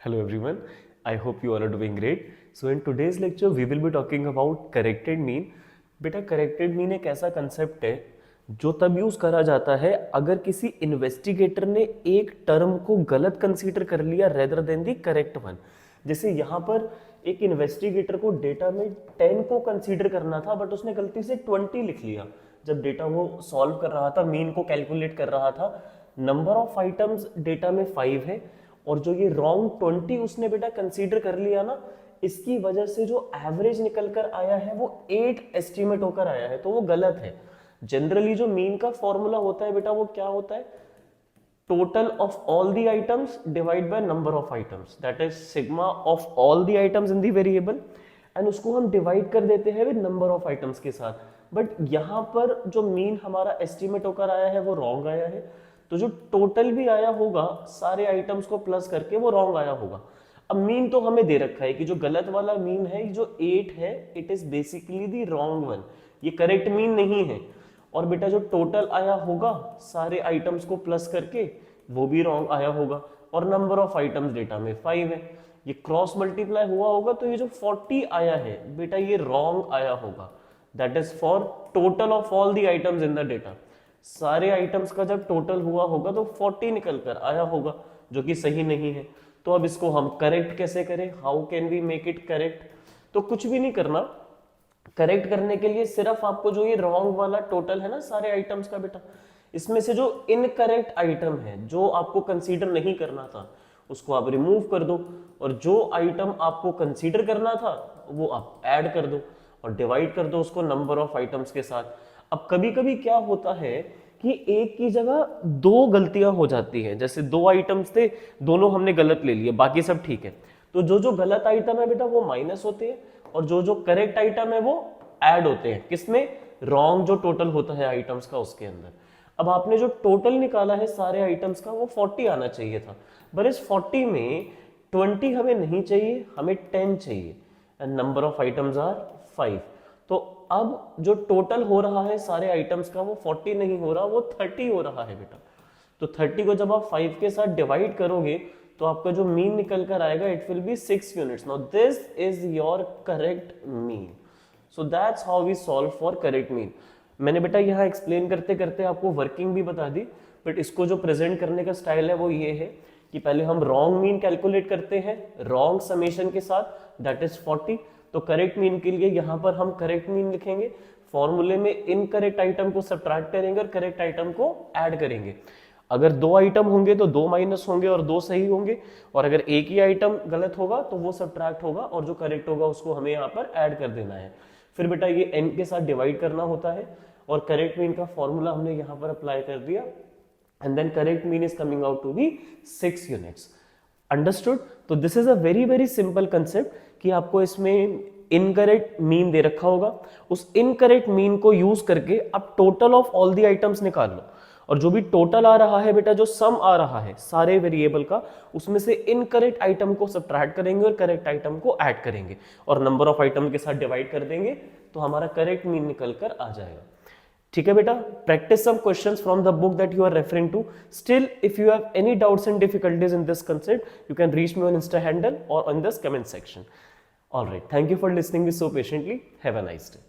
Hello everyone, I hope you all are doing great. So in today's lecture we will be talking about corrected mean. बेटा corrected mean एक ऐसा concept है जो तब use करा जाता है अगर किसी इन्वेस्टिगेटर ने एक टर्म को गलत कंसीडर कर लिया rather than the correct one. जैसे यहाँ पर एक इन्वेस्टिगेटर को डेटा में 10 को कंसीडर करना था बट उसने गलती से 20 लिख लिया। जब डेटा वो सॉल्व कर रहा था, मीन को कैलकुलेट कर रहा था, नंबर ऑफ आइटम्स डेटा में 5 है और जो ये रॉन्ग 20 उसने बेटा कंसीडर कर लिया ना, इसकी वजह से जो एवरेज निकल कर आया है वो 8 एस्टिमेट होकर आया है, तो वो गलत है। जनरली जो मीन का फॉर्मूला होता है बेटा वो क्या होता है? Total of all the items divide by number of items, that is sigma of all the items in the variable, and उसको हम डिवाइड कर देते हैं विद नंबर ऑफ आइटम्स के साथ। बट यहाँ पर जो मीन हमारा एस्टिमेट होकर आया है वो रॉन्ग आया है, तो जो टोटल भी आया होगा सारे आइटम्स को प्लस करके वो रॉन्ग आया होगा। अब मीन तो हमें दे रखा है कि जो गलत वाला मीन है जो 8 है, it is basically the wrong one, ये करेक्ट मीन नहीं है। और बेटा जो टोटल आया होगा सारे आइटम्स को प्लस करके वो भी रॉन्ग आया होगा, और नंबर ऑफ आइटम्स डेटा में 5 है, ये क्रॉस मल्टीप्लाई हुआ होगा तो ये जो 40 आया है बेटा ये रॉन्ग आया होगा। That is for total of all the items in the data. सारे आइटम्स का जब टोटल हुआ होगा तो 40 निकल कर आया होगा, जो कि सही नहीं है। तो अब इसको हम करेक्ट कैसे करें? How can we make it correct? तो कुछ भी नहीं करना, करेक्ट करने के लिए सिर्फ आपको जो ये रॉन्ग वाला टोटल है ना सारे आइटम्स का बेटा, इसमें से जो इनकरेक्ट आइटम है जो आपको कंसीडर नहीं करना था उसको आप रिमूव कर दो, और जो आइटम आपको कंसीडर करना था वो आप ऐड कर दो और डिवाइड कर दो उसको नंबर ऑफ आइटम्स के साथ। अब कभी कभी क्या होता है कि एक की जगह दो गलतियां हो जाती हैं, जैसे दो आइटम्स थे, दोनों हमने गलत ले लिए, बाकी सब ठीक है, तो जो जो गलत आइटम है बेटा वो माइनस होते हैं और जो जो करेक्ट आइटम है वो ऐड होते हैं। किसमें? रॉन्ग जो टोटल होता है आइटम्स का उसके अंदर। अब आपने जो टोटल निकाला है सारे आइटम्स का वो 40 आना चाहिए था, पर इस 40 में 20 हमें नहीं चाहिए, हमें 10 चाहिए, and number of items are 5। तो अब जो टोटल हो रहा है सारे आइटम्स का वो 40 नहीं हो रहा, वो 30 हो रहा है बेटा। तो 30 को जब आप 5 के साथ डिवाइड करोगे तो आपका जो मीन निकल कर आएगा it will be 6 units. Now this is your correct mean. So that's how we solve for correct mean. मैंने बेटा यहाँ एक्सप्लेन करते करते आपको वर्किंग भी बता दी, बट इसको जो प्रेजेंट करने का स्टाइल है वो ये है कि पहले हम रॉन्ग मीन कैलकुलेट करते हैं रॉन्ग समेशन के साथ, दैट इज 40। तो करेक्ट मीन के लिए यहाँ पर हम करेक्ट मीन लिखेंगे, फॉर्मूले में इनकरेक्ट आइटम को सब्ट्रैक्ट करेंगे और करेक्ट आइटम को ऐड करेंगे। अगर दो आइटम होंगे तो दो माइनस होंगे और दो सही होंगे, और अगर एक ही आइटम गलत होगा तो वो सब्ट्रैक्ट होगा और जो करेक्ट होगा उसको हमें यहाँ पर ऐड कर देना है। फिर बेटा ये n के साथ डिवाइड करना होता है और करेक्ट मीन का फॉर्मूला हमने यहाँ पर अप्लाई कर दिया, and then correct mean is coming out to be 6 units. Understood? तो this is a very very simple concept कि आपको इसमें इनकरेक्ट मीन दे रखा होगा, उस इनकरेक्ट मीन को यूज करके आप total of all the items निकाल लो, और जो भी टोटल आ रहा है बेटा, जो सम आ रहा है सारे वेरिएबल का, उसमें से इनकरेक्ट आइटम को सब्ट्रैक्ट करेंगे और करेक्ट आइटम को ऐड करेंगे और नंबर ऑफ आइटम के साथ डिवाइड कर देंगे, तो हमारा करेक्ट मीन निकल कर आ जाएगा। ठीक है बेटा, practice some questions from the book that you are referring to. Still if you have any doubts and difficulties in this concept you can reach me on insta handle और on this comment section. All right, thank you for listening me so patiently. Have a nice day.